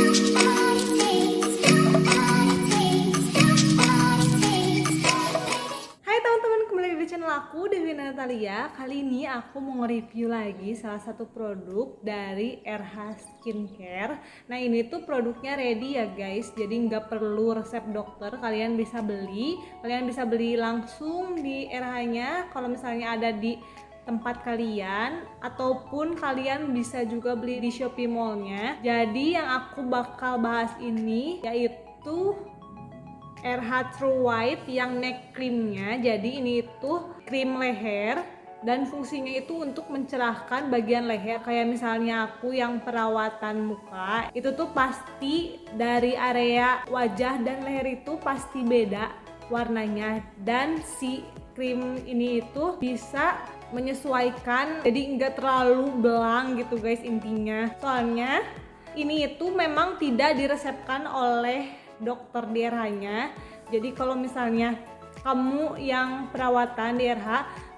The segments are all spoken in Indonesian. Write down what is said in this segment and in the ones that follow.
Hai teman-teman, kembali lagi di channel aku, Dewi Natalia. Kali ini aku mau nge-review lagi salah satu produk dari RH Skincare. Nah ini tuh produknya ready ya guys, jadi nggak perlu resep dokter. Kalian bisa beli langsung di RH-nya. Kalau misalnya ada di tempat kalian, ataupun kalian bisa juga beli di Shopee Mall-nya. Jadi yang aku bakal bahas ini yaitu RH True White yang neck creamnya. Jadi ini tuh krim leher dan fungsinya itu untuk mencerahkan bagian leher. Kayak misalnya aku yang perawatan muka, itu tuh pasti dari area wajah dan leher itu pasti beda warnanya, dan si krim ini itu bisa menyesuaikan jadi nggak terlalu belang gitu guys intinya. Soalnya ini itu memang tidak diresepkan oleh dokter di RH-nya. Jadi kalau misalnya kamu yang perawatan di RH,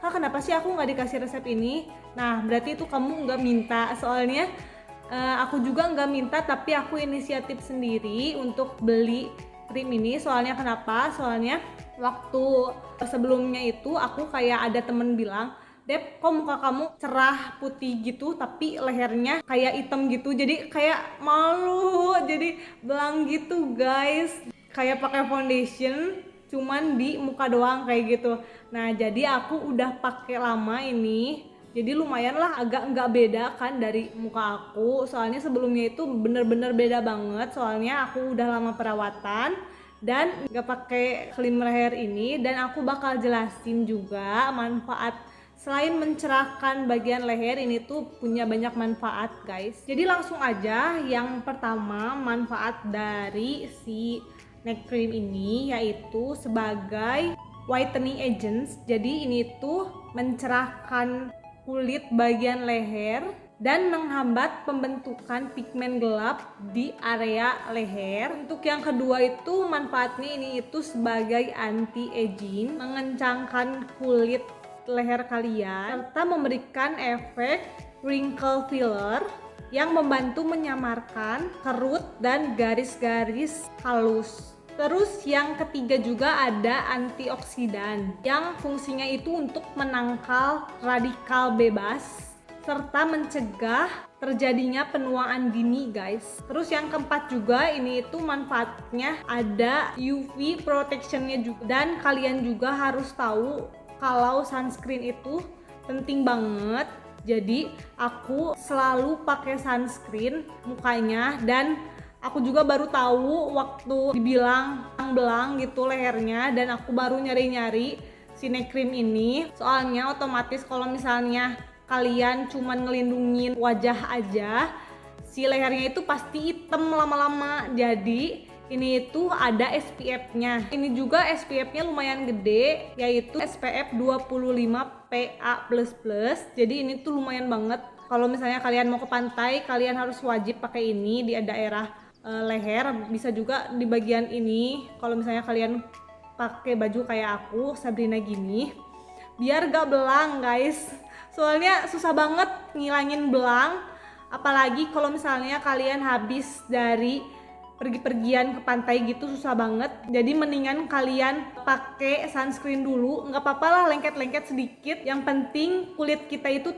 kenapa sih aku nggak dikasih resep ini? Nah berarti itu kamu nggak minta. Soalnya aku juga nggak minta, tapi aku inisiatif sendiri untuk beli krim ini. Soalnya kenapa? Soalnya waktu sebelumnya itu aku kayak ada temen bilang, Dep, kok muka kamu cerah putih gitu tapi lehernya kayak hitam gitu, jadi kayak malu, jadi belang gitu guys, kayak pakai foundation cuman di muka doang kayak gitu. Nah jadi aku udah pakai lama ini, jadi lumayan lah agak nggak beda kan dari muka aku. Soalnya sebelumnya itu bener-bener beda banget, soalnya aku udah lama perawatan dan nggak pakai krim leher ini. Dan aku bakal jelasin juga manfaat. Selain mencerahkan bagian leher, ini tuh punya banyak manfaat guys. Jadi langsung aja, yang pertama manfaat dari si neck cream ini yaitu sebagai whitening agents. Jadi ini tuh mencerahkan kulit bagian leher dan menghambat pembentukan pigmen gelap di area leher. Untuk yang kedua itu manfaatnya ini itu sebagai anti aging, mengencangkan kulit leher kalian serta memberikan efek wrinkle filler yang membantu menyamarkan kerut dan garis-garis halus. Terus yang ketiga juga ada antioksidan yang fungsinya itu untuk menangkal radikal bebas serta mencegah terjadinya penuaan dini guys. Terus yang keempat juga ini itu manfaatnya ada UV protectionnya juga, dan kalian juga harus tahu kalau sunscreen itu penting banget. Jadi aku selalu pakai sunscreen mukanya, dan aku juga baru tahu waktu dibilang belang gitu lehernya, dan aku baru nyari-nyari si neck cream ini. Soalnya otomatis kalau misalnya kalian cuman ngelindungin wajah aja, si lehernya itu pasti hitam lama-lama. Jadi ini itu ada SPF-nya. Ini juga SPF-nya lumayan gede, yaitu SPF 25 PA++. Jadi ini tuh lumayan banget. Kalau misalnya kalian mau ke pantai, kalian harus wajib pakai ini di daerah leher. Bisa juga di bagian ini kalau misalnya kalian pakai baju kayak aku, Sabrina gini, biar gak belang guys. Soalnya susah banget ngilangin belang, apalagi kalau misalnya kalian habis dari pergi-pergian ke pantai gitu, susah banget. Jadi mendingan kalian pakai sunscreen dulu, nggak apa-apa lah lengket-lengket sedikit, yang penting kulit kita itu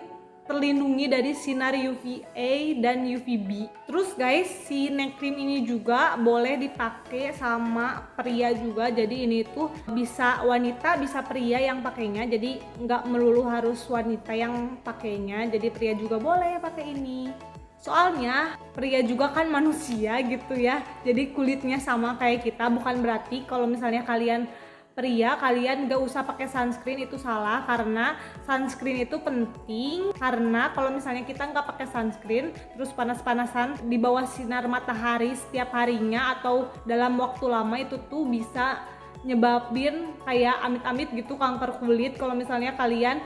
terlindungi dari sinar UVA dan UVB. Terus guys, si neck cream ini juga boleh dipakai sama pria juga. Jadi ini tuh bisa wanita bisa pria yang pakainya, jadi nggak melulu harus wanita yang pakainya, jadi pria juga boleh pakai ini. Soalnya pria juga kan manusia gitu ya, jadi kulitnya sama kayak kita. Bukan berarti kalau misalnya kalian pria kalian gak usah pakai sunscreen, itu salah. Karena sunscreen itu penting, karena kalau misalnya kita nggak pakai sunscreen terus panas-panasan di bawah sinar matahari setiap harinya atau dalam waktu lama, itu tuh bisa nyebabin kayak amit-amit gitu kanker kulit. Kalau misalnya kalian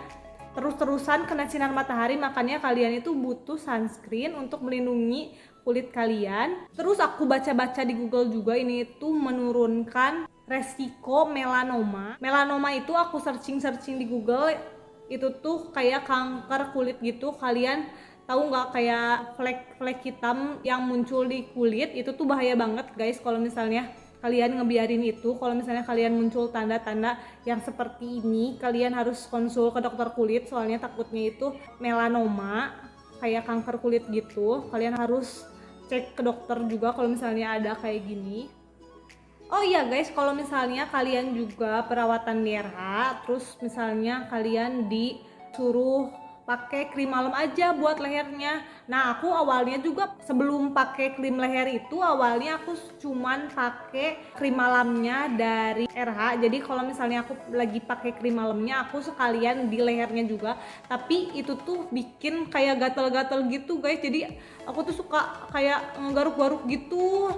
terus-terusan kena sinar matahari, makanya kalian itu butuh sunscreen untuk melindungi kulit kalian. Terus aku baca-baca di Google juga, ini itu menurunkan resiko melanoma. Melanoma itu aku searching di Google, itu tuh kayak kanker kulit gitu. Kalian tahu nggak kayak flek-flek hitam yang muncul di kulit, itu tuh bahaya banget guys kalau misalnya kalian ngebiarin itu. Kalau misalnya kalian muncul tanda-tanda yang seperti ini, kalian harus konsul ke dokter kulit, soalnya takutnya itu melanoma, kayak kanker kulit gitu. Kalian harus cek ke dokter juga kalau misalnya ada kayak gini. Oh iya guys, kalau misalnya kalian juga perawatan DRH, terus misalnya kalian disuruh pakai krim malam aja buat lehernya. Nah, aku awalnya juga sebelum pakai krim leher itu, awalnya aku cuman pakai krim malamnya dari RH. Jadi kalau misalnya aku lagi pakai krim malamnya, aku sekalian di lehernya juga. Tapi itu tuh bikin kayak gatel-gatel gitu guys. Jadi aku tuh suka kayak ngegaruk-garuk gitu,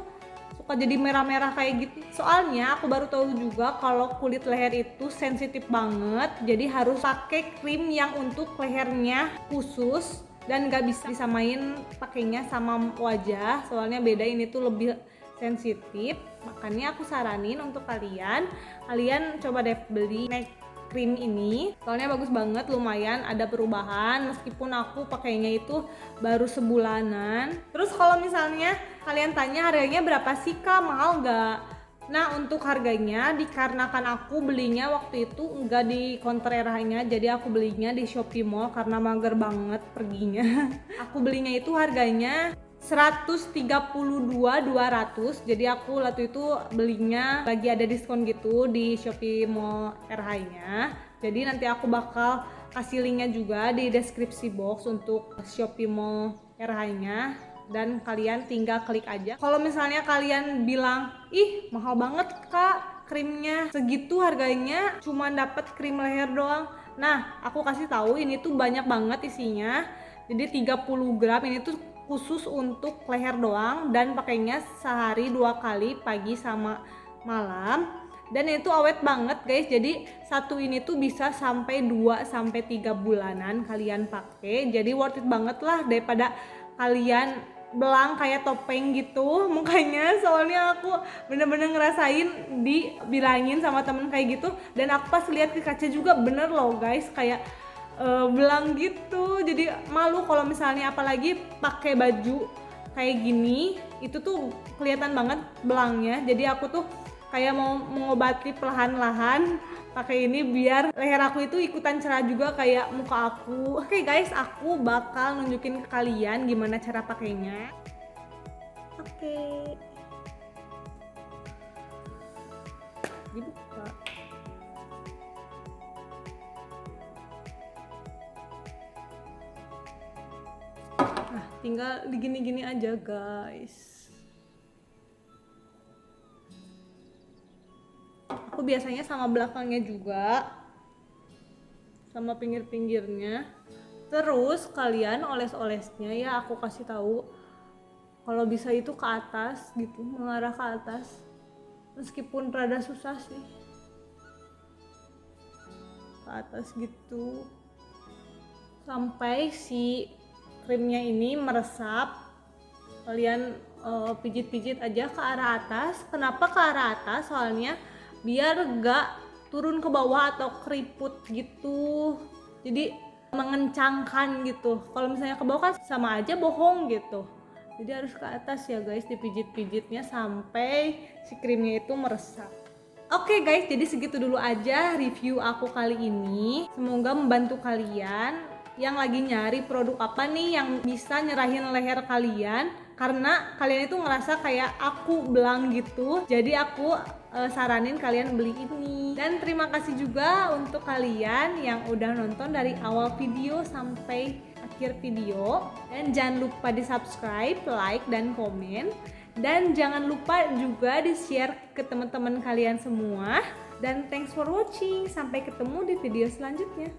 suka jadi merah-merah kayak gitu. Soalnya aku baru tahu juga kalau kulit leher itu sensitif banget, jadi harus pakai krim yang untuk lehernya khusus dan gak bisa disamain pakainya sama wajah, soalnya beda, ini tuh lebih sensitif. Makanya aku saranin untuk kalian coba deh beli krim ini, soalnya bagus banget, lumayan ada perubahan meskipun aku pakainya itu baru sebulanan. Terus kalau misalnya kalian tanya harganya berapa sih kak, mahal nggak? Nah, untuk harganya dikarenakan aku belinya waktu itu nggak di counter RH-nya, jadi aku belinya di Shopee Mall karena mager banget perginya. Aku belinya itu harganya 132.200, jadi aku waktu itu belinya lagi ada diskon gitu di Shopee Mall RH-nya. Jadi nanti aku bakal kasih linknya juga di deskripsi box untuk Shopee Mall RH-nya, dan kalian tinggal klik aja. Kalau misalnya kalian bilang, ih mahal banget kak krimnya, segitu harganya cuma dapat krim leher doang. Nah, aku kasih tahu ini tuh banyak banget isinya. Jadi 30 gram ini tuh khusus untuk leher doang, dan pakainya sehari 2 kali, pagi sama malam, dan itu awet banget guys. Jadi satu ini tuh bisa sampai 2-3 bulanan kalian pakai, jadi worth it banget lah daripada kalian belang kayak topeng gitu mukanya. Soalnya aku bener-bener ngerasain dibilangin sama temen kayak gitu, dan aku pas lihat ke kaca juga bener loh guys, kayak belang gitu. Jadi malu kalau misalnya apalagi pakai baju kayak gini, itu tuh kelihatan banget belangnya. Jadi aku tuh kayak mau mengobati perlahan-lahan pakai ini biar leher aku itu ikutan cerah juga kayak muka aku. Oke guys, aku bakal nunjukin ke kalian gimana cara pakainya. Oke. Dibuka. Nah, tinggal digini-gini aja guys. Aku biasanya sama belakangnya juga, sama pinggir-pinggirnya. Terus kalian oles-olesnya ya aku kasih tahu, kalau bisa itu ke atas gitu, mengarah ke atas. Meskipun rada susah sih, ke atas gitu sampai si krimnya ini meresap. Kalian pijit-pijit aja ke arah atas. Kenapa ke arah atas? Soalnya biar gak turun ke bawah atau keriput gitu, jadi mengencangkan gitu. Kalau misalnya ke bawah kan sama aja bohong gitu, jadi harus ke atas ya guys, dipijit-pijitnya sampai si krimnya itu meresap. Oke guys, jadi segitu dulu aja review aku kali ini. Semoga membantu kalian yang lagi nyari produk apa nih yang bisa nyerahin leher kalian, karena kalian itu ngerasa kayak aku belang gitu. Jadi aku saranin kalian beli ini. Dan terima kasih juga untuk kalian yang udah nonton dari awal video sampai akhir video. Dan jangan lupa di subscribe, like, dan komen. Dan jangan lupa juga di share ke teman-teman kalian semua. Dan thanks for watching, sampai ketemu di video selanjutnya.